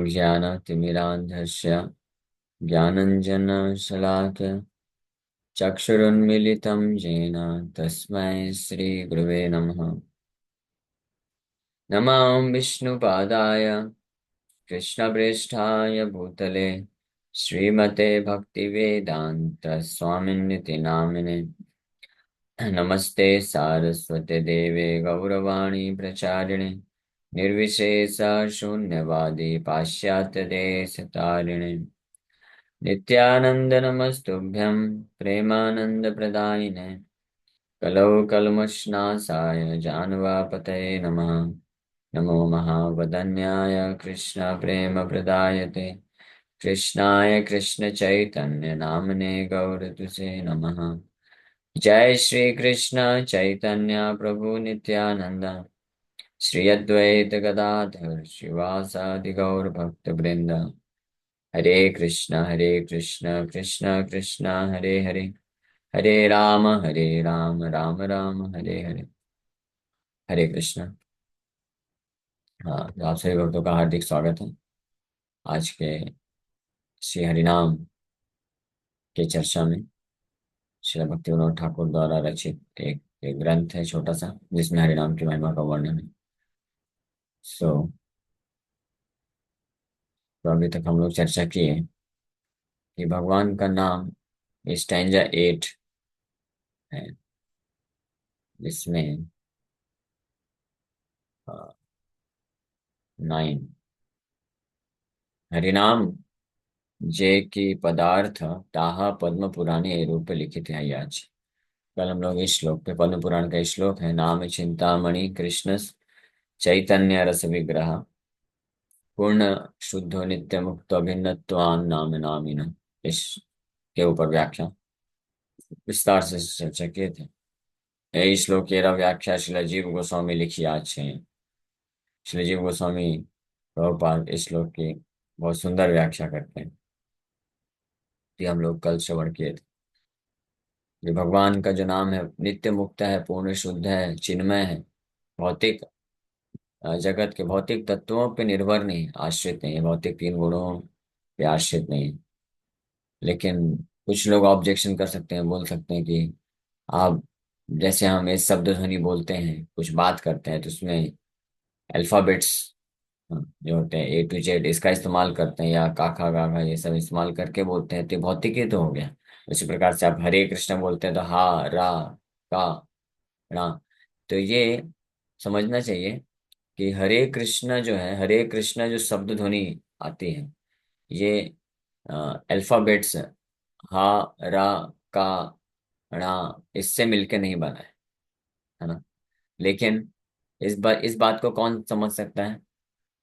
ज्ञानतिमिरान्धस्य ज्ञानञ्जनशलाकया चक्षुरुन्मीलितं येन तस्मै श्रीगुरवे नमः। नमः विष्णुपादाय कृष्णप्रेष्ठाय भूतले श्रीमते भक्तिवेदान्त स्वामिन्निति नामिने। नमस्ते सारस्वते देवे गौरवाणी प्रचारिणे निर्विशेष शून्यवादी पाश्चात्य देश तारिणे। नित्यानंद नमस्तुभ्यं प्रेमानंद प्रदायिने कलौ कल्मषनाशाय जानवापतये नमः। नमो महावदन्याय कृष्ण प्रेम प्रदायते कृष्णाय कृष्ण चैतन्य नामने गौरतुसे नमः। जय श्री कृष्ण चैतन्य प्रभु नित्यानंद श्री अद्वैत गदाधर शिवासादि गौर भक्त वृंद। हरे कृष्ण कृष्ण कृष्ण हरे हरे हरे राम राम राम हरे हरे। हरे कृष्ण। हाँ, तो आप सभी भक्तों का हार्दिक स्वागत है आज के श्री हरिनाम के चर्चा में। श्री भक्ति विनोद ठाकुर द्वारा रचित एक ग्रंथ है छोटा सा, जिसमें हरिनाम की महिमा का वर्णन है। सो तो अभी तक हम लोग चर्चा किए कि भगवान का नाम स्टैंजा 8 है, जिसमें 9 हरिनाम जे की पदार्थ ताहा पद्म पुराणे रूप लिखित है आज। कल हम लोग इस श्लोक पे, पद्म पुराण का इस श्लोक है, नाम चिंतामणि कृष्ण चैतन्य रस विग्रह पूर्ण शुद्धो नित्य मुक्तो भिन्नत्वान नाम नामिन। इस के ऊपर व्याख्या विस्तार से चर्चा किए थे। यही श्लोक की व्याख्या श्रील जीव गोस्वामी लिखी आज है। श्रील जीव गोस्वामी प्रभुपाद इस श्लोक की बहुत सुंदर व्याख्या करते हैं, कि हम लोग कल श्रवण किए थे। ये भगवान का जो नाम है नित्य मुक्त है, पूर्ण शुद्ध है, चिन्मय है, भौतिक जगत के भौतिक तत्वों पे निर्भर नहीं, आश्रित नहीं है, भौतिक तीन गुणों पे आश्रित नहीं है। लेकिन कुछ लोग ऑब्जेक्शन कर सकते हैं, बोल सकते हैं कि आप, जैसे हम इस शब्द ध्वनि बोलते हैं, कुछ बात करते हैं, तो उसमें अल्फाबेट्स जो होते हैं A to Z इसका इस्तेमाल करते हैं, या काखा गाघा ये सब इस्तेमाल करके बोलते हैं, तो भौतिक ही तो हो गया। उसी प्रकार से आप हरे कृष्ण बोलते हैं तो हा रा का रा। तो ये समझना चाहिए कि हरे कृष्ण जो है, हरे कृष्ण जो शब्द ध्वनि आती है, ये अल्फाबेट्स हा रा का णा इससे मिलके नहीं बना है ना। लेकिन इस बात को कौन समझ सकता है?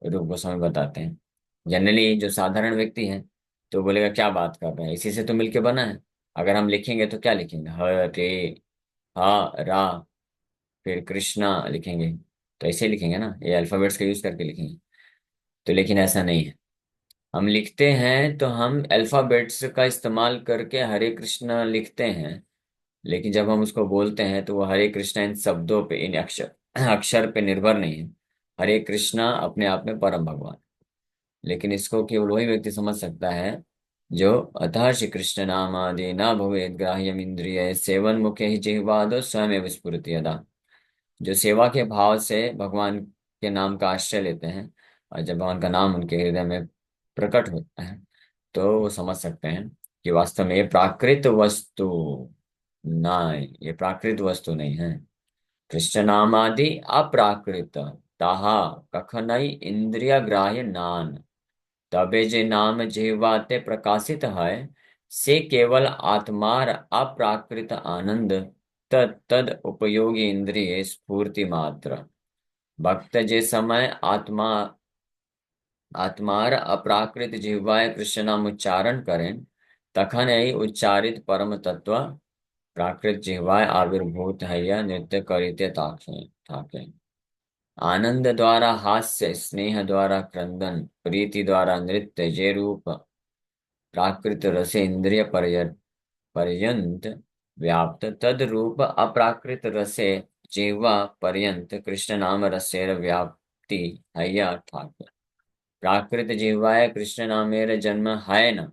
रूप गोस्वामी बताते हैं, जनरली जो साधारण व्यक्ति है तो बोलेगा क्या बात कर रहे हैं, इसी से तो मिलके बना है। अगर हम लिखेंगे तो क्या लिखेंगे? हरे हा रा फिर कृष्णा लिखेंगे, तो ऐसे ही लिखेंगे ना, ये अल्फाबेट्स का यूज करके लिखेंगे। तो लेकिन ऐसा नहीं है। हम लिखते हैं तो हम अल्फाबेट्स का इस्तेमाल करके हरे कृष्ण लिखते हैं, लेकिन जब हम उसको बोलते हैं तो वो हरे कृष्णा इन शब्दों पे, इन अक्षर अक्षर पे निर्भर नहीं है। हरे कृष्णा अपने आप में परम भगवान। लेकिन इसको केवल वही व्यक्ति समझ सकता है जो अतः श्री कृष्ण नाम आदि न भवेद ग्राह्यम इंद्रिय सेवन मुखे ही जिह्वादो स्वयं स्फुरति यदा। जो सेवा के भाव से भगवान के नाम का आश्रय लेते हैं, और जब भगवान का नाम उनके हृदय में प्रकट होता है, तो वो समझ सकते हैं कि वास्तव में ये प्राकृत वस्तु ना, ये प्राकृत वस्तु नहीं है। कृष्ण नाम आदि अप्राकृत ताहा कखनई इंद्रिय ग्राह्य नान। तबे जे नाम जिह्वाते प्रकाशित है, से केवल आत्मार अप्राकृत आनंद तद तद उपयोगी इंद्रिय स्फूर्ति मात्र। भक्त जे समय आत्मार अप्राकृत जिह्वाय कृष्ण नाम उच्चारण करें, तखन यही उच्चारित परम तत्व प्राकृत जिह्वाय आविर्भूत है, यह नृत्य करिते ताके ताके। आनंद द्वारा हास्य, स्नेह द्वारा क्रंदन, प्रीति द्वारा नृत्य, जे रूप प्राकृत रस इंद्रिय पर्यंत व्याप्त, तद रूप अप्राकृत रसे जीवा पर्यंत कृष्ण नाम रसेर व्याप्ति है, यह अर्थात। प्राकृत जिह्वाय कृष्ण नामेर जन्म है न।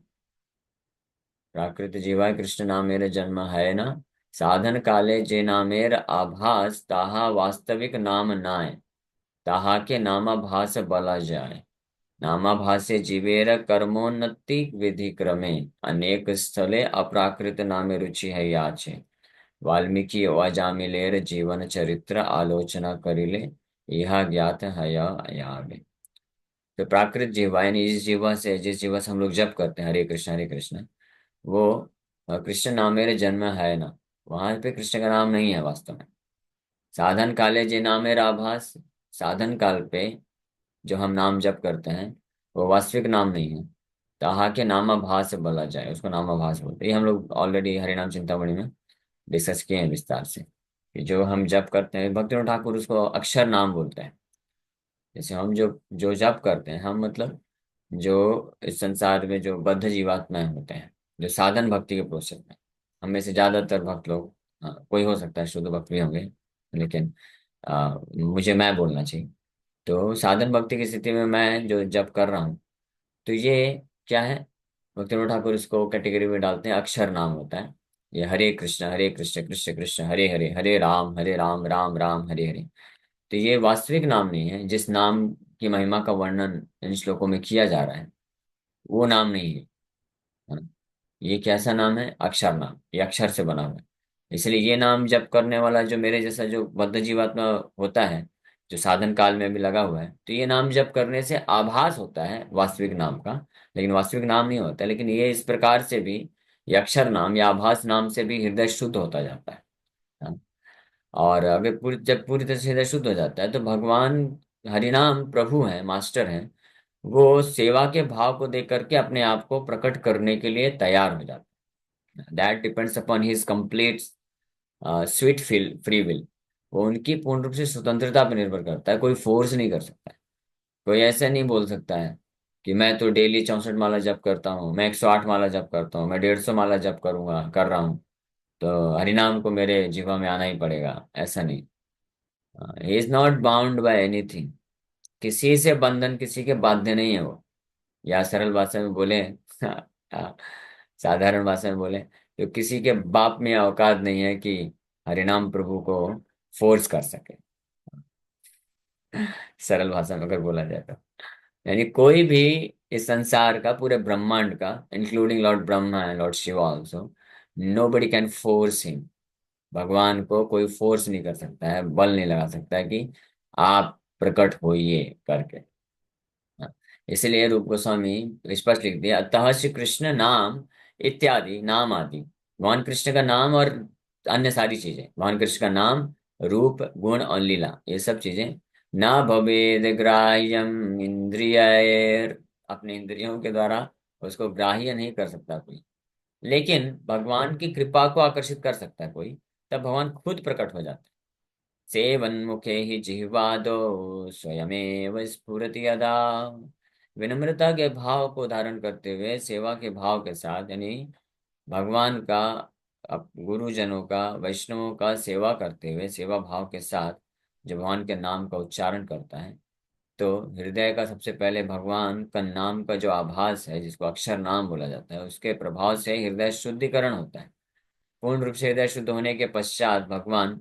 प्राकृत जिह्वाय कृष्ण नामेर जन्म है न। साधन काले जे नामेर आभास ताहा वास्तविक नाम नाय। ताहा के नामाभास बला जाय। नामाभासे जीवेर कर्मोन्नति विधि क्रमे अनेक स्थले अप्राकृत नामे रुचि है याचे। वाल्मीकि अजामिलेर जीवन चरित्र आलोचना करिले। यह ज्ञात है यावे। तो प्राकृत जीवा यानी इस जीवा से, जिस जीवा से हम लोग जप करते हैं हरे कृष्ण, वो कृष्ण नाम मेरे जन्म है ना। वहां पे कृष्ण का नाम नहीं है वास्तव में। साधन काले जे नाम मेरा आभास। साधन काल पे जो हम नाम जप करते हैं वो वास्तविक नाम नहीं है। ताहा के नामाभास बोला जाए, उसको नामाभास बोलते हैं। ये हम लोग ऑलरेडी हरिनाम चिंतामणि में डिस्कस किए हैं विस्तार से कि जो हम जप करते हैं, भक्तिनाथ ठाकुर उसको अक्षर नाम बोलते हैं। जैसे हम जो जो जप करते हैं, हम मतलब जो इस संसार में जो बद्ध जीवात्माएं होते हैं, जो साधन भक्ति के प्रोसेस में, हम में से ज्यादातर भक्त लोग, हाँ, कोई हो सकता है शुद्ध भक्त भी होंगे, लेकिन मुझे मैं बोलना चाहिए। तो साधन भक्ति की स्थिति में मैं जो जप कर रहा हूँ, तो ये क्या है, भक्तिनाथ ठाकुर इसको कैटेगरी में डालते हैं, अक्षर नाम होता है। ये हरे कृष्ण कृष्ण कृष्ण हरे हरे, हरे राम राम राम हरे हरे। तो ये वास्तविक नाम नहीं है। जिस नाम की महिमा का वर्णन इन श्लोकों में किया जा रहा है, वो नाम नहीं है। हाँ, ये कैसा नाम है? अक्षर नाम। ये अक्षर से बना हुआ है। इसलिए ये नाम जप करने वाला जो मेरे जैसा जो बद्ध जीवात्मा होता है, जो साधन काल में भी लगा हुआ है, तो ये नाम जप करने से आभास होता है वास्तविक नाम का, लेकिन वास्तविक नाम नहीं होता। लेकिन ये इस प्रकार से भी, ये अक्षर नाम या आभास नाम से भी हृदय शुद्ध होता जाता है। हाँ। और अगर जब पूरी तरह से हृदय शुद्ध हो जाता है, तो भगवान हरिनाम प्रभु हैं, मास्टर हैं, वो सेवा के भाव को देख करके अपने आप को प्रकट करने के लिए तैयार हो जाता है। That depends upon his complete sweet feel free will. वो उनकी पूर्ण रूप से स्वतंत्रता पर निर्भर करता है, कोई फोर्स नहीं कर सकता है। कोई ऐसे नहीं बोल सकता है कि मैं तो डेली 64 माला जप करता हूँ, मैं 108 माला जप करता हूँ, मैं 150 माला जप करूंगा, कर रहा हूँ, तो हरिनाम को मेरे जीवा में आना ही पड़ेगा। ऐसा नहीं। He is not bound by anything. किसी से बंधन, किसी के बाध्य नहीं है वो। या सरल भाषा में बोले साधारण भाषा में बोले, तो किसी के बाप में औकात नहीं है कि हरिनाम प्रभु को फोर्स कर सके। सरल भाषा में अगर बोला जाए तो, यानी कोई भी इस संसार का, पूरे ब्रह्मांड का, including Lord Brahma and Lord Shiva also, nobody can force him. भगवान को कोई फोर्स नहीं कर सकता है, बल नहीं लगा सकता है कि आप प्रकट होइए करके। हाँ। इसलिए रूप गोस्वामी स्पष्ट लिख दिया, अतः श्री कृष्ण नाम इत्यादि नाम आदि। भगवान कृष्ण का नाम और अन्य सारी चीजें, भगवान कृष्ण का नाम, रूप, गुण और लीला, ये सब चीजें ना भवेद ग्राह्यम इंद्रियर। अपने इंद्रियों के द्वारा उसको ग्राह्य नहीं कर सकता कोई, लेकिन भगवान की कृपा को आकर्षित कर सकता है कोई। तब भगवान खुद प्रकट हो जाता है। सेवन्मुखे ही जिह्वादो स्वयमेव स्फुरति यदा। विनम्रता के भाव को धारण करते हुए, सेवा के भाव के साथ, यानी भगवान का, गुरुजनों का, वैष्णवों का सेवा करते हुए, सेवा भाव के साथ जब भगवान के नाम का उच्चारण करता है, तो हृदय का सबसे पहले भगवान का नाम का जो आभास है, जिसको अक्षर नाम बोला जाता है, उसके प्रभाव से हृदय शुद्धिकरण होता है। पूर्ण रूप से हृदय शुद्ध होने के पश्चात भगवान,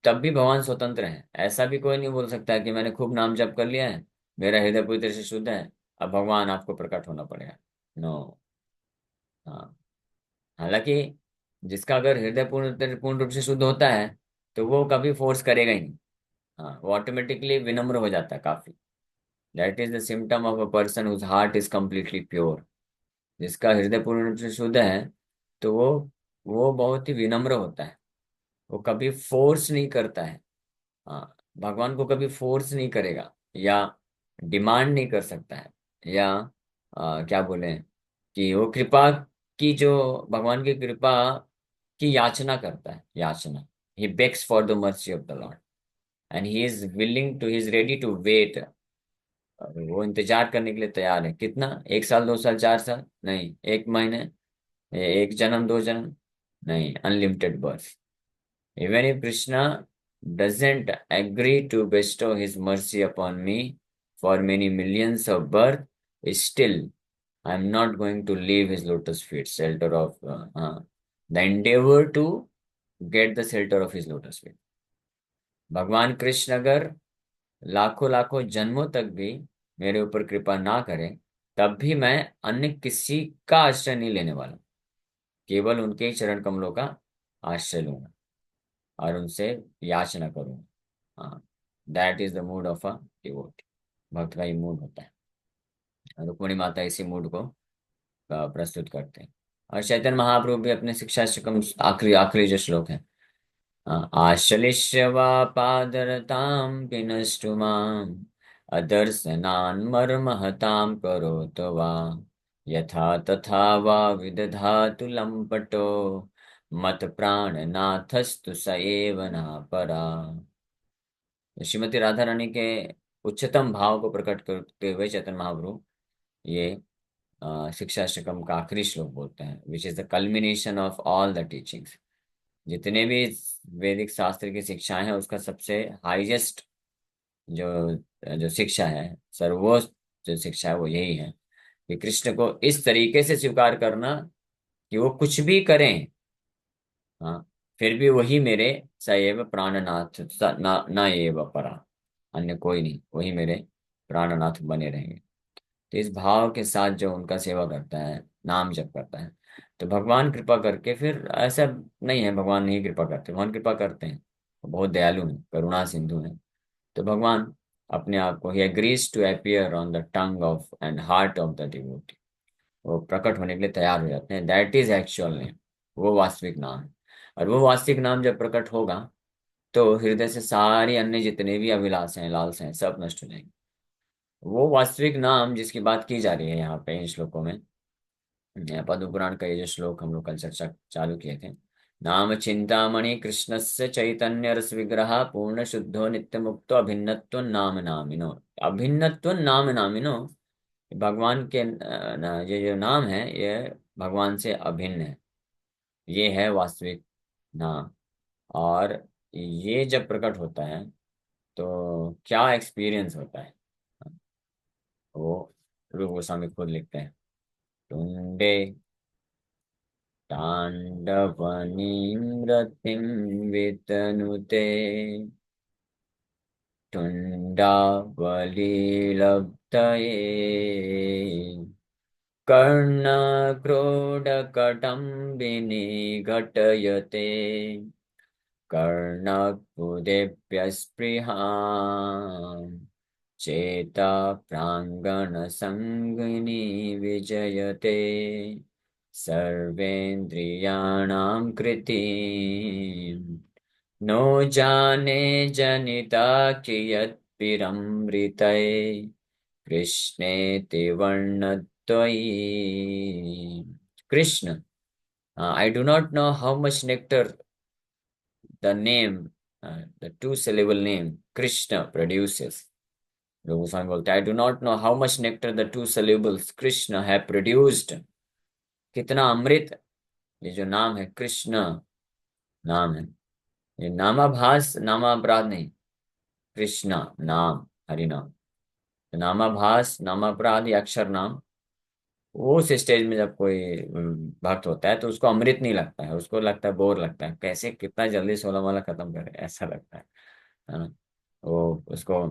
तब भी भगवान स्वतंत्र है। ऐसा भी कोई नहीं बोल सकता है कि मैंने खूब नाम जप कर लिया है, मेरा हृदय पूरी तरह से शुद्ध है, अब भगवान आपको प्रकट होना पड़ेगा। नो। हाँ। हालांकि जिसका अगर हृदय पूर्ण रूप से शुद्ध होता है, तो वो कभी फोर्स करेगा ही नहीं। हाँ, वो ऑटोमेटिकली विनम्र हो जाता है काफी। That is the symptom of a person whose heart is completely pure. जिसका हृदय पूर्ण रूप से शुद्ध है, तो वो बहुत ही विनम्र होता है। वो कभी फोर्स नहीं करता है। हाँ, भगवान को कभी फोर्स नहीं करेगा, या डिमांड नहीं कर सकता है, या क्या बोले, कि वो कृपा की, जो भगवान की कृपा की याचना करता है, याचना। He begs for the mercy of the lord and he is willing to, he is ready to wait. वो इंतजार करने के लिए तैयार है। कितना? 1 साल, 2 साल, 4 साल नहीं, 1 महीने, एक जन्म, 2 जन्म नहीं, unlimited birth. Even if Krishna doesn't agree to bestow his mercy upon me for many millions of birth, still I am not going to leave his lotus feet, shelter of the endeavor to get the shelter of his lotus feet. भगवान कृष्ण अगर लाखों लाखों जन्मों तक भी मेरे ऊपर कृपा ना करें, तब भी मैं अन्य किसी का आश्रय नहीं लेने वाला, केवल उनके ही चरण कमलों का आश्रय लूंगा और उनसे याचना करूंगा। हाँ, that is the mood of a devotee. भक्त का ये मूड होता है। रुक्मिणी माता इसी मूड को प्रस्तुत करते हैं। और चैतन्य महाप्रभु भी अपने शिक्षा शकम आखिरी आखिरी जो श्लोक है, आश्लिष्य वा पादरतां पिनष्टु माम् अदर्शनान् मर्महतां करोत वा यथा तथा वा विदधातु लम्पटो मत प्राणनाथस्तु स एव न परा। श्रीमती राधा रानी के उच्चतम भाव को प्रकट करते हुए चैतन्य महाप्रभु ये शिक्षाष्टकम का आखिरी श्लोक बोलते हैं, which is the culmination of all the teachings. जितने भी वैदिक शास्त्र की शिक्षाएं हैं, उसका सबसे हाईएस्ट जो जो शिक्षा है, सर्वोच्च जो शिक्षा है, वो यही है कि कृष्ण को इस तरीके से स्वीकार करना कि वो कुछ भी करें, हाँ, फिर भी वही मेरे सएव प्राणनाथ न एव परा, अन्य कोई नहीं, वही मेरे प्राणनाथ बने रहेंगे। तो इस भाव के साथ जो उनका सेवा करता है, नाम जप करता है, तो भगवान कृपा करके, फिर ऐसा नहीं है भगवान नहीं कृपा करते, भगवान कृपा करते हैं, वो बहुत दयालु हैं, करुणा सिंधु हैं। तो भगवान अपने आप को ही agrees to appear on the tongue of and heart of the devotee, वो प्रकट होने के लिए तैयार हो जाते हैं। दैट इज एक्चुअल नेम, वो वास्तविक नाम है। और वो वास्तविक नाम जब प्रकट होगा, तो हृदय से सारी अन्य जितने भी अभिलाषाएं लालसाएं सब नष्ट हो जाएंगी। वो वास्तविक नाम जिसकी बात की जा रही है यहाँ पे इन श्लोकों में, पद्म पुराण का ये जो श्लोक हम लोग कल चर्चा चालू किए थे, नाम चिंतामणि कृष्णस्य चैतन्य रस विग्रह पूर्ण शुद्धो नित्य मुक्तो अभिन्नत्व नाम नामिनो। अभिन्नत्व नाम नामिनो, भगवान के ये जो नाम है, ये भगवान से अभिन्न है, ये है वास्तविक नाम। और ये जब प्रकट होता है, तो क्या एक्सपीरियंस होता है, वो रूप गोस्वामी खुद लिखते हैं। टुंडे तांडवनीं रतिं वितनुते तुण्डावलीलब्धये कर्णक्रोडकटम्बिनी घटयते कर्णकुदेभ्यस्पृहाम् चेता प्राङ्गणसङ्गिनी विजयते सर्वेन्द्रियाणां कृतिम् नो जाने जनिता कियत्पिरमृतये कृष्णेति वर्णद्वयी। Krishna, I do not know how much nectar the name, the two syllable name Krishna produces. Goswami Goswami बोलते हैं, I do not know how much nectar the two syllables Krishna have produced. कितना अमृत ये जो नाम है कृष्ण नाम है, ये नामाभास नामापराध नहीं, कृष्ण नाम, हरि नाम। तो नामाभास नामापराध या अक्षर नाम, वो उस स्टेज में जब कोई भक्त होता है, तो उसको अमृत नहीं लगता है, उसको लगता है बोर लगता है, कैसे कितना जल्दी 16 माला खत्म करे, ऐसा लगता है ना। वो उसको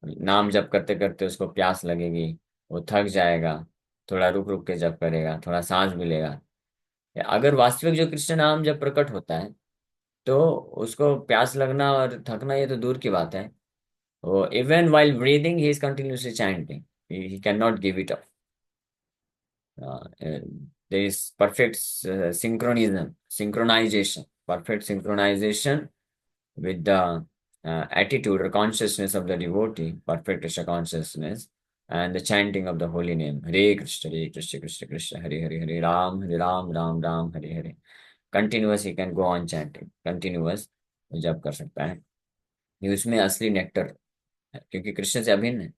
नाम जप करते करते उसको प्यास लगेगी, वो थक जाएगा, थोड़ा रुक रुक के जप करेगा, थोड़ा सांस भी लेगा। अगर वास्तविक जो कृष्ण नाम जब प्रकट होता है, तो उसको प्यास लगना और थकना ये तो दूर की बात है, वो even while breathing he is continuously chanting, he can not give it up. there is perfect synchronization, perfect synchronization with the attitude or consciousness of the devotee, perfect Krishna consciousness, and the chanting of the holy name, Hare Krishna, Hare Krishna, Krishna Krishna, Hare Hare, Hare Ram, Hare Ram, Ram Ram, Hare Hare. Continuous he can go on chanting, continuous जप कर सकता है। ये उसमें असली nectar है, क्योंकि कृष्ण से अभिन्न है,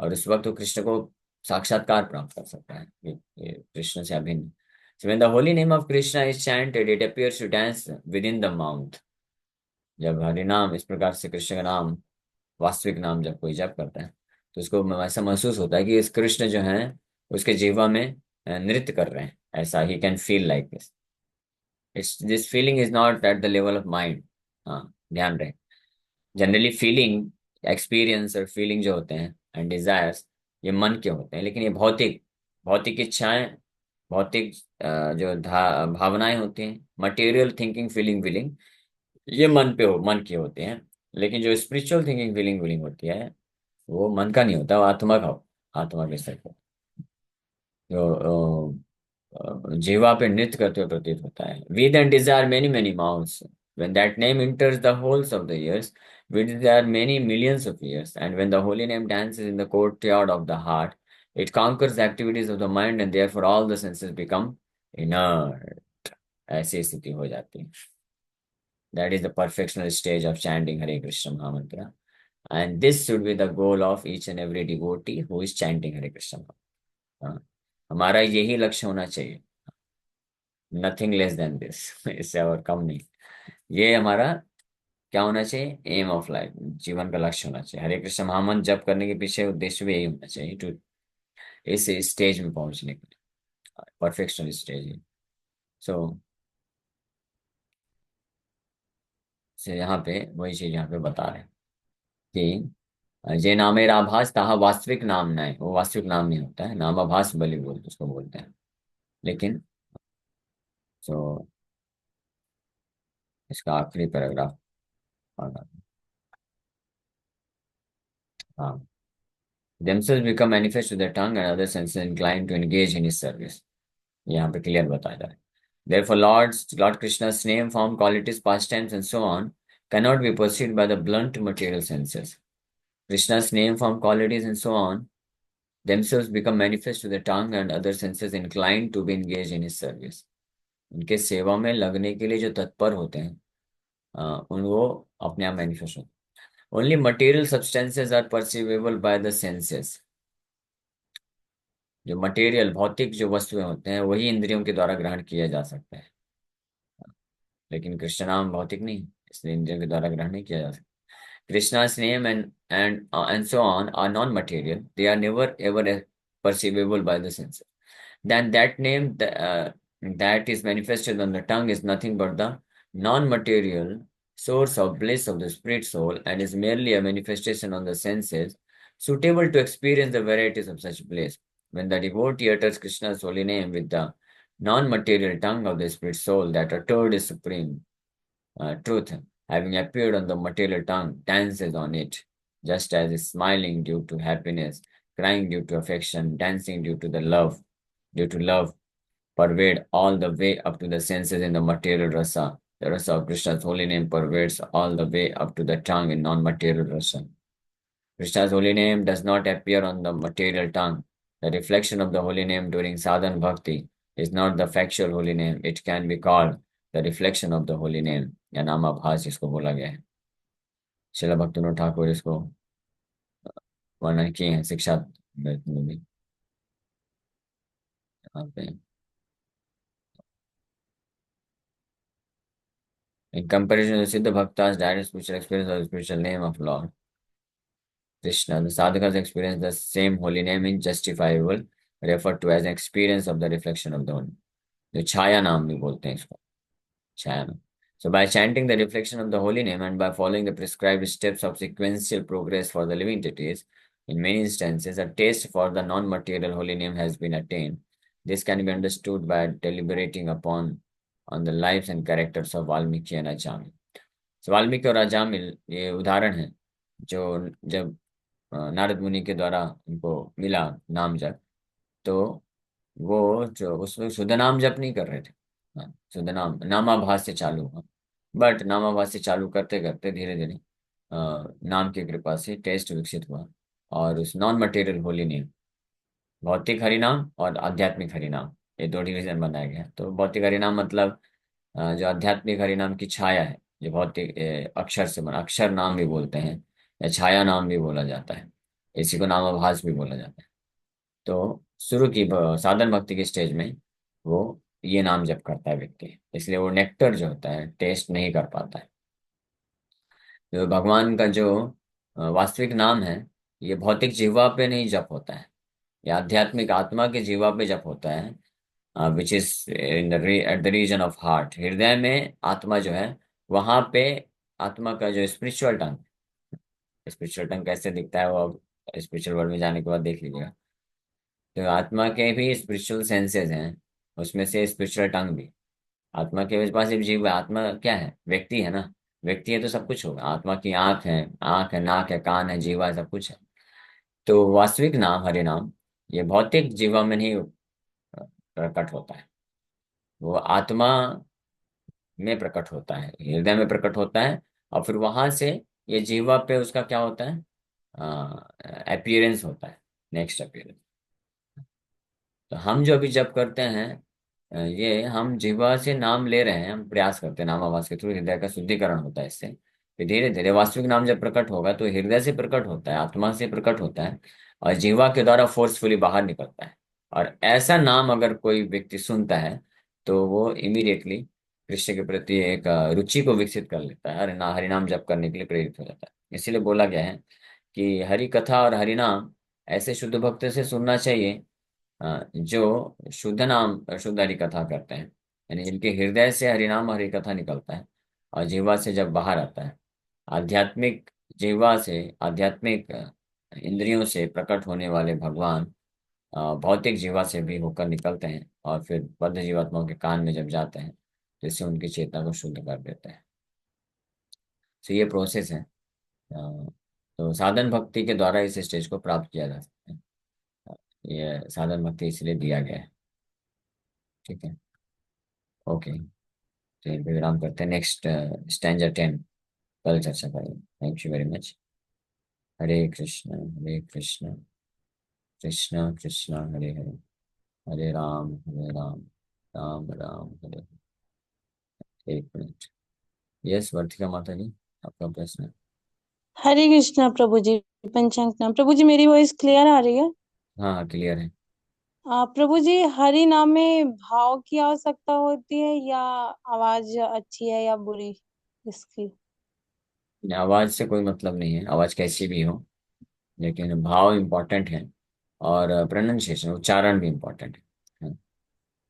और उस वक्त वो कृष्ण को साक्षात्कार प्राप्त कर सकता है, ये कृष्ण से अभिन्न। So when the holy name of Krishna is chanted, it appears to dance within the mouth. जब हरि नाम इस प्रकार से कृष्ण का नाम वास्तविक नाम जब कोई जप करता है, तो उसको ऐसा महसूस होता है कि इस कृष्ण जो है उसके जीवा में नृत्य कर रहे हैं, ऐसा he can feel like this. It's this feeling is not at the level of mind. हाँ, ध्यान रहे। जनरली फीलिंग, एक्सपीरियंस और फीलिंग जो होते हैं एंड डिजायर्स, ये मन के होते हैं, लेकिन ये भौतिक, भौतिक इच्छाएं, भौतिक जो भावनाएं होती हैं, मटेरियल थिंकिंग फीलिंग विलिंग, ये मन के होते हैं। लेकिन जो स्पिरिचुअल थिंकिंग फीलिंग विलिंग होती है, वो मन का नहीं होता, वो आत्मा का आत्मा के स्तर पर जो जीवा पे नृत्य करते हुए प्रतीत होता है। We then desire many many mounts when that name enters the holes of the years, which there are many millions of years, and when the holy name dances in the courtyard of the heart, it conquers the activities of the mind, and therefore all the senses become inert। ऐसी स्थिति हो जाती है। That is the perfectional stage of chanting Hare Krishna Mahamantra, and this should be the goal of each and every devotee who is chanting Hare Krishna Mahamantra। हमारा यही लक्ष्य होना चाहिए, नथिंग लेस देन दिस। इससे और कम नहीं। ये हमारा क्या होना चाहिए, एम ऑफ लाइफ, जीवन का लक्ष्य होना चाहिए। हरे कृष्ण महामंत्र जप करने के पीछे उद्देश्य भी यही होना चाहिए, टू इस स्टेज में पहुंचने के लिए, परफेक्शन स्टेज। सो यहाँ पे वही चीज यहाँ पे बता रहे हैं कि जे नामेर आभास ताहा वास्तविक नाम न है। वो वास्तविक नाम नहीं होता है, नामाभास बलि बोल उसको बोलते हैं। लेकिन सो इसका आखिरी पैराग्राफ, हाँ, themselves become manifest to the tongue and other senses inclined to engage in his service। यहाँ पे क्लियर बताया जा रहा है। Therefore, Lord Krishna's name, form, qualities, pastimes, and so on cannot be perceived by the blunt material senses. Krishna's name, form, qualities, and so on themselves become manifest to the tongue and other senses inclined to be engaged in his service। उनके सेवा में लगने के लिए जो तत्पर होते हैं, उन वो अपने आप मैनिफेस्ट होते हैं। Only material substances are perceivable by the senses। जो मटेरियल भौतिक जो वस्तुएं होते हैं वही इंद्रियों के द्वारा ग्रहण किया जा सकता है, लेकिन कृष्ण नाम भौतिक नहीं, इसलिए इंद्रियों के द्वारा ग्रहण नहीं किया जा सकता। Krishna's name and so on are non-material. They are never ever perceivable by the senses. Then that name that is manifested on the tongue is nothing but the non-material source of bliss of the spirit soul, and is merely a manifestation on the senses, suitable to experience the varieties of such bliss. When the devotee utters Krishna's holy name with the non-material tongue of the spirit soul, that uttered is supreme truth, having appeared on the material tongue, dances on it, just as is smiling due to happiness, crying due to affection, dancing due to love, pervade all the way up to the senses in the material rasa. The rasa of Krishna's holy name pervades all the way up to the tongue in non-material rasa. Krishna's holy name does not appear on the material tongue. The reflection of the holy name during sadhan bhakti is not the factual holy name. It can be called the reflection of the holy name, या नामाभास जिसको बोला गया है। शिला भक्तिनोद ठाकुर इसको वर्णन किए हैं शिक्षा में भी। यहाँ पे in comparison to Siddha Bhakta's direct spiritual experience of the spiritual name of Lord Krishna, the sadhaka's experience the same holy name is justifiable, referred to as an experience of the reflection of the holy, जो छाया नाम भी बोलते हैं इसको, छाया नाम। So by chanting the reflection of the holy name and by following the prescribed steps of sequential progress for the living deities, in many instances, a taste for the non-material holy name has been attained। This can be understood by deliberating upon on the lives and characters of Valmiki and Ajamil। So Valmiki और अजामिल ये उदाहरण हैं, जो जब नारद मुनि के द्वारा उनको मिला नाम जप, तो वो जो उसमें शुद्ध नाम जप नहीं कर रहे थे। हाँ, शुद्ध नामाभास से चालू हुआ, बट नामाभास से चालू करते करते धीरे धीरे नाम की कृपा से टेस्ट विकसित हुआ, और उस नॉन मटेरियल होली नेम, भौतिक हरिनाम और आध्यात्मिक हरिनाम, ये दो डिवीजन बनाया गया है। तो भौतिक हरिनाम मतलब जो आध्यात्मिक हरिनाम की छाया है, जो भौतिक अक्षर से बना, अक्षर नाम भी बोलते हैं या छाया नाम भी बोला जाता है, इसी को नामाभास भी बोला जाता है। तो शुरू की साधन भक्ति के स्टेज में वो ये नाम जप करता है व्यक्ति, इसलिए वो नेक्टर जो होता है टेस्ट नहीं कर पाता है। जो भगवान का जो वास्तविक नाम है, ये भौतिक जीवा पे नहीं जप होता है, ये आध्यात्मिक आत्मा के जीवा पे जप होता है, which is in the at the region of heart. हृदय में आत्मा जो है, वहां पे आत्मा का जो स्पिरिचुअल टंग, स्पिरिचुअल टंग कैसे दिखता है वो अब स्पिरिचुअल वर्ल्ड में जाने के बाद देख लीजिएगा। तो आत्मा के भी स्पिरिचुअल सेंसेस हैं, उसमें से स्पिरिचुअल टंग भी। आत्मा के पास एक जीव है, आत्मा क्या है, व्यक्ति है ना। व्यक्ति है तो सब कुछ होगा। आत्मा की आंख है, आंख है, नाक है, कान है, जीवा है, सब कुछ है। तो वास्तविक नाम हरि नाम ये भौतिक जीवा में नहीं प्रकट होता है, वो आत्मा में प्रकट होता है, हृदय में प्रकट होता है। और फिर वहां से ये जीवा पे उसका क्या होता है, अपीयरेंस होता है, नेक्स्ट अपीयरेंस। तो हम जो अभी जप करते हैं, ये हम जिह्वा से नाम ले रहे हैं, हम प्रयास करते हैं नाम आवाज के थ्रू, हृदय का शुद्धिकरण होता है इससे। फिर धीरे धीरे वास्तविक नाम जब प्रकट होगा तो हृदय से प्रकट होता है, आत्मा से प्रकट होता है, और जिह्वा के द्वारा फोर्सफुली बाहर निकलता है। और ऐसा नाम अगर कोई व्यक्ति सुनता है तो वो इमीडिएटली कृष्ण के प्रति एक रुचि को विकसित कर लेता है, और ना हरिनाम जप करने के लिए प्रेरित हो जाता है। इसीलिए बोला गया है कि हरि कथा और हरिनाम ऐसे शुद्ध भक्त से सुनना चाहिए, जो शुद्ध नाम शुद्ध हरि कथा करते हैं, यानी जिनके हृदय से हरिनाम हरि कथा निकलता है और जीवा से जब बाहर आता है। आध्यात्मिक जीवा से, आध्यात्मिक इंद्रियों से प्रकट होने वाले भगवान भौतिक जीवा से भी होकर निकलते हैं और फिर बद्ध जीवात्माओं के कान में जब जाते हैं तो इससे उनकी चेतना को शुद्ध कर देते हैं। तो ये प्रोसेस है। तो साधन भक्ति के द्वारा इस स्टेज को प्राप्त किया जा सकता है। ये साधन भक्ति इसलिए दिया गया है। ठीक है, ओके। तो यहीं पे विराम करते हैं। नेक्स्ट स्टैंजा 10 कल चर्चा करेंगे। Thank you very much. Hare Krishna Krishna Krishna Hare Hare, Hare Ram Ram Ram Hare Hare. एक मिनट। यस वर्तिका माता जी, आपका प्रश्न। हरे कृष्णा प्रभु जी। पंचांग नाम प्रभु जी, मेरी वॉइस क्लियर आ रही है? हाँ हाँ, क्लियर है। प्रभु जी, हरि नाम में भाव की आवश्यकता होती है या आवाज अच्छी है या बुरी इसकी? आवाज से कोई मतलब नहीं है, आवाज कैसी भी हो, लेकिन भाव इम्पोर्टेंट है। और प्रोनाउंसिएशन, उच्चारण भी इम्पोर्टेंट है।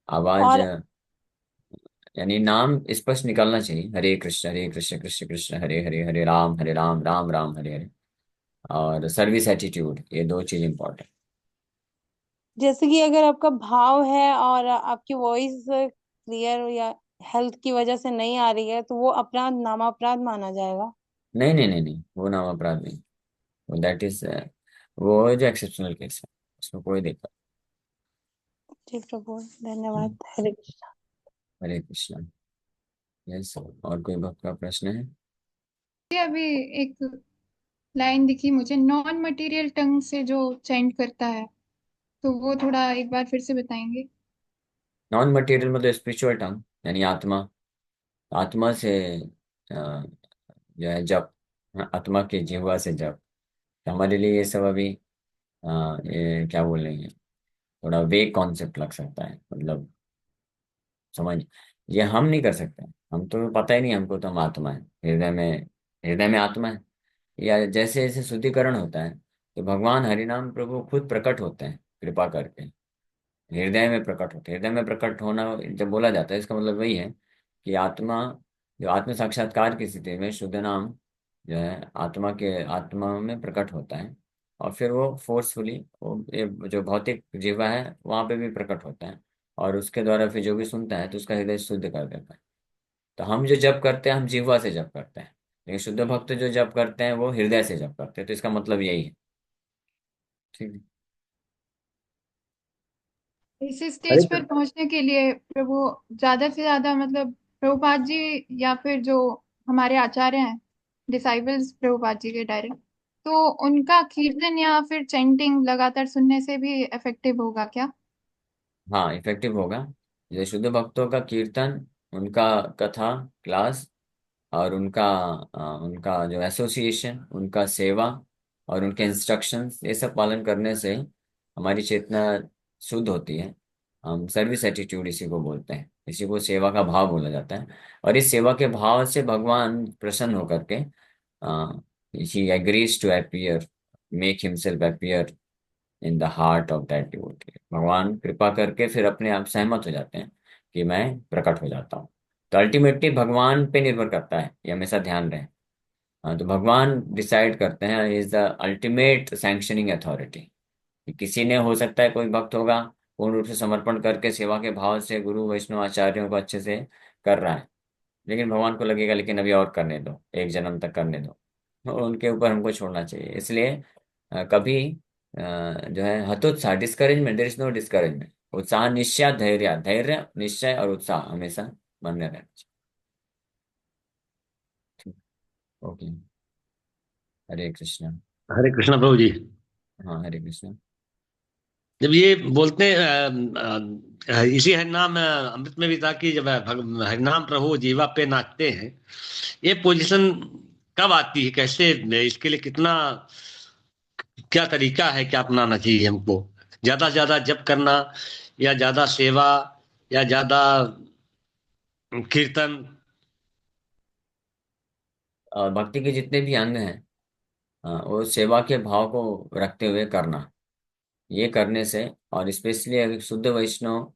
आवाज और यानी नाम स्पष्ट निकलना चाहिए, हरे कृष्ण कृष्ण कृष्ण हरे हरे, हरे राम राम राम हरे हरे। और सर्विस एटीट्यूड, ये दो चीज इम्पोर्टेंट। जैसे कि अगर आपका भाव है और आपकी वॉइस क्लियर या हेल्थ की वजह से नहीं आ रही है, तो वो अपराध, नाम अपराध माना जाएगा? नहीं नहीं नहीं नहीं, वो नाम अपराध नहीं। वो दैट इज, वो जो एक्सेप्शनल केस है, उसमें कोई दिक्कत ठीक प्रभु, नहीं। धन्यवाद। हरे कृष्णा। हरे कृष्ण। यस, और कोई भक्त का प्रश्न है? ये अभी एक लाइन दिखी मुझे, नॉन मटेरियल टंग से जो चैंट करता है, तो वो थोड़ा एक बार फिर से बताएंगे? नॉन मटेरियल मतलब स्पिरिचुअल टंग, यानी आत्मा, आत्मा से जो है जप, आत्मा के जिह्वा से जप। तो हमारे लिए ये सब अभी ये क्या बोल रही है, थोड़ा वेग कॉन्सेप्ट लग सकता है, मतलब समझ, ये हम नहीं कर सकते। हम तो पता ही नहीं हमको, तो हम आत्मा है हृदय में, हृदय में आत्मा है। या जैसे जैसे शुद्धिकरण होता है तो भगवान हरिनाम प्रभु खुद प्रकट होते हैं कृपा करके, हृदय में प्रकट होते हैं। हृदय में प्रकट होना जब बोला जाता है, इसका मतलब वही है कि आत्मा, जो आत्म साक्षात्कार की स्थिति में शुद्ध नाम जो है आत्मा के, आत्मा में प्रकट होता है। और फिर वो फोर्सफुली वो ये जो भौतिक जीवा है वहां पे भी प्रकट होता है, और उसके द्वारा फिर जो भी सुनता है तो उसका हृदय शुद्ध कर देता है। तो हम जो जप करते हैं हम जीवा से जप करते हैं, लेकिन शुद्ध भक्त जो जप करते हैं वो हृदय से जप करते हैं। तो इसका मतलब यही है। ठीक है। इस अरे स्टेज पर पहुंचने के लिए प्रभु, ज्यादा से ज्यादा मतलब प्रभुपाद जी या फिर जो हमारे आचार्य हैं, डिसाइबल्स प्रभुपाद जी के डायरेक्ट, तो उनका कीर्तन या फिर चैंटिंग लगातार सुनने से भी इफेक्टिव होगा क्या? हाँ, इफेक्टिव होगा। जैसे शुद्ध भक्तों का कीर्तन, उनका कथा क्लास, और उनका जो एसोसिएशन, उनका सेवा और उनके इंस्ट्रक्शंस, ये सब पालन करने से हमारी चेतना शुद्ध होती है। हम सर्विस एटीट्यूड इसी को बोलते हैं, इसी को सेवा का भाव बोला जाता है। और इस सेवा के भाव से भगवान प्रसन्न होकर के ही agrees to appear make himself appear in the heart of that devotee. भगवान कृपा करके फिर अपने आप सहमत हो जाते हैं कि मैं प्रकट हो जाता हूँ। तो अल्टीमेटली भगवान पे निर्भर करता है, ये हमेशा ध्यान रहे। हाँ, तो भगवान डिसाइड करते हैं, is the ultimate sanctioning authority. किसी ने, हो सकता है कोई भक्त होगा पूर्ण रूप से समर्पण करके सेवा के भाव से गुरु वैष्णव आचार्यों को अच्छे से कर रहा है, लेकिन भगवान को लगेगा लेकिन अभी और करने दो, एक जन्म तक करने दो, तो उनके ऊपर हमको छोड़ना चाहिए। इसलिए कभी जो है हतोत्साह, discouragement, there is no discouragement. उत्साह, निश्चय, धैर्य, धैर्य, निश्चय और उत्साह हमेशा बने रहना चाहिए। ओके। हरे कृष्णा। हरे कृष्णा प्रभु जी। हाँ, हरे कृष्णा। जब ये बोलते हैं इसी हरिनाम अमृत में भी था कि जब हरिनाम प्रभु जीवा पे नाचते हैं, ये पोजीशन कब आती है, कैसे, इसके लिए कितना, क्या तरीका है, क्या अपनाना चाहिए हमको? ज्यादा से ज्यादा जप करना, या ज्यादा सेवा, या ज्यादा कीर्तन? और भक्ति के जितने भी अंग हैं, वो सेवा के भाव को रखते हुए करना। ये करने से, और स्पेशली अगर शुद्ध वैष्णव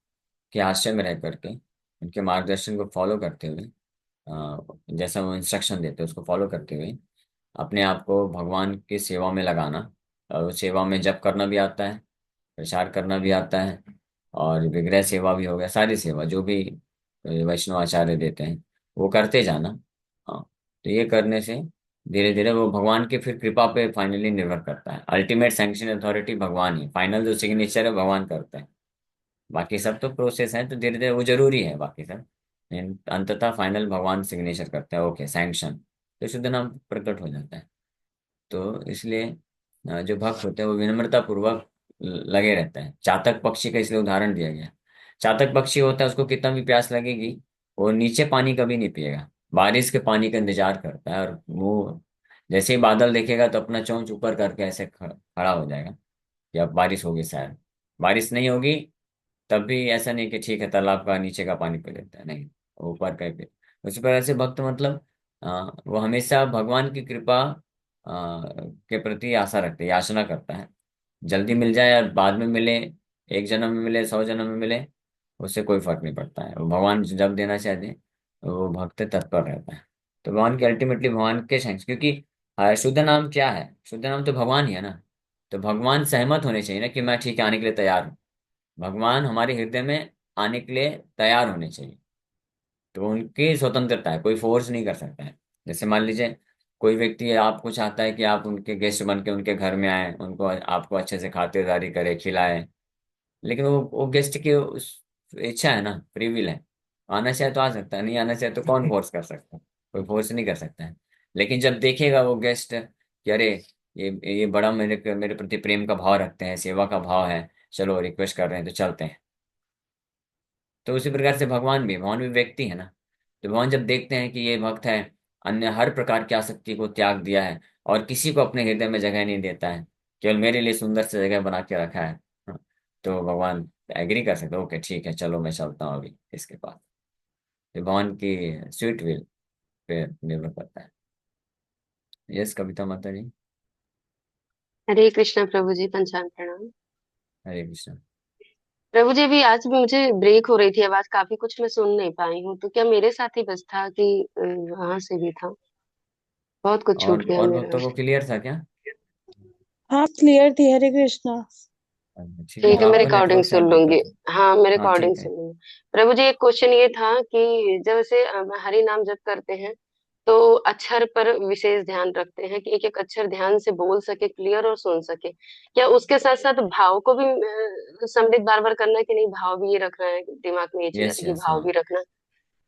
के आश्रय में रह करके उनके मार्गदर्शन को फॉलो करते हुए, जैसा वो इंस्ट्रक्शन देते हैं उसको फॉलो करते हुए अपने आप को भगवान की सेवा में लगाना। और उस सेवा में जप करना भी आता है, प्रचार करना भी आता है, और विग्रह सेवा भी हो गया, सारी सेवा जो भी वैष्णव आचार्य देते हैं वो करते जाना। हाँ, तो ये करने से धीरे धीरे वो भगवान की फिर कृपा पे फाइनली निर्भर करता है। अल्टीमेट सैंक्शन अथॉरिटी भगवान ही, फाइनल जो सिग्नेचर है भगवान करते हैं। बाकी सब तो प्रोसेस है, तो धीरे धीरे वो जरूरी है बाकी सब, लेकिन अंततः फाइनल भगवान सिग्नेचर करते हैं, ओके सैंक्शन, तो शुद्ध नाम प्रकट हो जाता है। तो इसलिए जो भक्त होते हैं वो विनम्रता पूर्वक लगे रहते हैं। चातक पक्षी का इसलिए उदाहरण दिया गया। चातक पक्षी होता है, उसको कितना भी प्यास लगेगी वो नीचे पानी कभी नहीं पिएगा, बारिश के पानी का इंतजार करता है। और वो जैसे ही बादल देखेगा तो अपना चोंच ऊपर करके ऐसे खड़ा हो जाएगा कि अब बारिश होगी शायद। बारिश नहीं होगी तब भी ऐसा नहीं कि ठीक है तालाब का नीचे का पानी पी लेता है, नहीं, ऊपर का ही पी। उसी प्रकार से भक्त मतलब वो हमेशा भगवान की कृपा के प्रति आशा रखते, याचना करता है। जल्दी मिल जाए या बाद में मिले, एक जन्म में मिले, 100 जन्म में मिले, उससे कोई फर्क नहीं पड़ता है। वो भगवान जब देना चाहते वो भक्त तत्पर रहता है। तो भगवान की अल्टीमेटली भगवान के साइंस, क्योंकि शुद्ध नाम क्या है? शुद्ध नाम तो भगवान ही है ना। तो भगवान सहमत होने चाहिए ना कि मैं ठीक है आने के लिए तैयार हूँ। भगवान हमारे हृदय में आने के लिए तैयार होने चाहिए। तो उनकी स्वतंत्रता है, कोई फोर्स नहीं कर सकता है। जैसे मान लीजिए कोई व्यक्ति आपको चाहता है कि आप उनके गेस्ट बन के उनके घर में आए, उनको आपको अच्छे से खातिरदारी करे, खिलाए, लेकिन वो गेस्ट की इच्छा है ना, फ्री विल है। आना चाहे तो आ सकता है, नहीं आना चाहे तो कौन फोर्स कर सकता है? कोई फोर्स नहीं कर सकता है। लेकिन जब देखेगा वो गेस्ट कि अरे ये बड़ा मेरे प्रति प्रेम का भाव रखते हैं, सेवा का भाव है, चलो रिक्वेस्ट कर रहे हैं तो चलते हैं। तो उसी प्रकार से भगवान भी व्यक्ति है ना। तो भगवान जब देखते हैं कि ये भक्त है, अन्य हर प्रकार की आसक्ति को त्याग दिया है और किसी को अपने हृदय में जगह नहीं देता है, केवल मेरे लिए सुंदर से जगह बना के रखा है, हाँ, तो भगवान एग्री कर सकते, ओके ठीक है चलो मैं चलता हूँ अभी इसके पास। तो भगवान की स्वीट विल पे निर्भर करता है। यस कविता माता जी। हरे कृष्णा प्रभु जी, पंचांग प्रणाम। हरे कृष्ण। प्रभु जी, अभी आज मुझे ब्रेक हो रही थी, आवाज काफी, कुछ मैं सुन नहीं पाई हूँ, तो क्या मेरे साथ ही बस था कि वहां से भी था? बहुत कुछ छूट गया और मेरा। भक्तों को क्लियर था क्या? हाँ क्लियर थी, हरे कृष्णा। ठीक है, ठीक है, मैं आपका रिकॉर्डिंग नेटवर्क शायद सुन लूंगी। दिक्कत है। हाँ, मैं हाँ रिकॉर्डिंग ठीक है। सुन लूंगी। प्रभु जी, एक क्वेश्चन ये था कि जब से हरि नाम जप करते हैं तो अक्षर पर विशेष ध्यान रखते हैं कि एक एक अक्षर ध्यान से बोल सके, क्लियर और सुन सके। क्या उसके साथ साथ भाव को भी सम्मिलित बार बार करना है कि नहीं, भाव भी ये रखना है दिमाग में, ये चीज यस आती है कि यस, भाव हाँ, भी रखना है?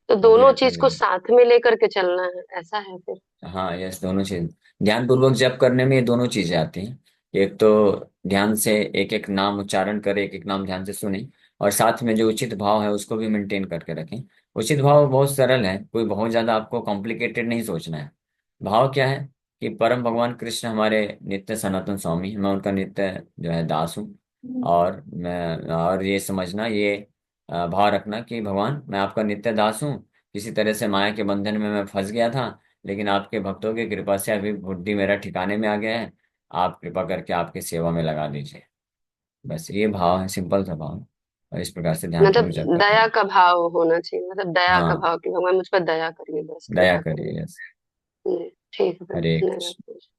तो वो भी दोनों रखना चीज को जरूरी। साथ में लेकर के चलना है, ऐसा है फिर? हाँ यस, दोनों चीज ध्यान पूर्वक जप करने में ये दोनों चीजें आती हैं। एक तो ध्यान से एक एक नाम उच्चारण करें, एक एक नाम ध्यान से सुने, और साथ में जो उचित भाव है उसको भी मेंटेन करके रखें। उचित भाव बहुत सरल है, कोई बहुत ज्यादा आपको कॉम्प्लिकेटेड नहीं सोचना है। भाव क्या है कि परम भगवान कृष्ण हमारे नित्य सनातन स्वामी हैं, मैं उनका नित्य जो है दास हूँ। और मैं, और ये समझना, ये भाव रखना कि भगवान मैं आपका नित्य दास हूँ, किसी तरह से माया के बंधन में मैं फंस गया था, लेकिन आपके भक्तों की कृपा से अभी बुद्धि मेरा ठिकाने में आ गया है। आप कृपा करके आपके सेवा में लगा दीजिए। बस ये भाव है, सिंपल सा भाव। और इस प्रकार से ध्यान मतलब पूर्वक जप करते दया हैं। का भाव होना चाहिए, मतलब दया का हाँ, भाव कि भगवान मुझ पर दया करिए, बस दया कृपा करिए। करिए। यस। जी, ठीक है, हरे धन्यवाद। कृष्ण।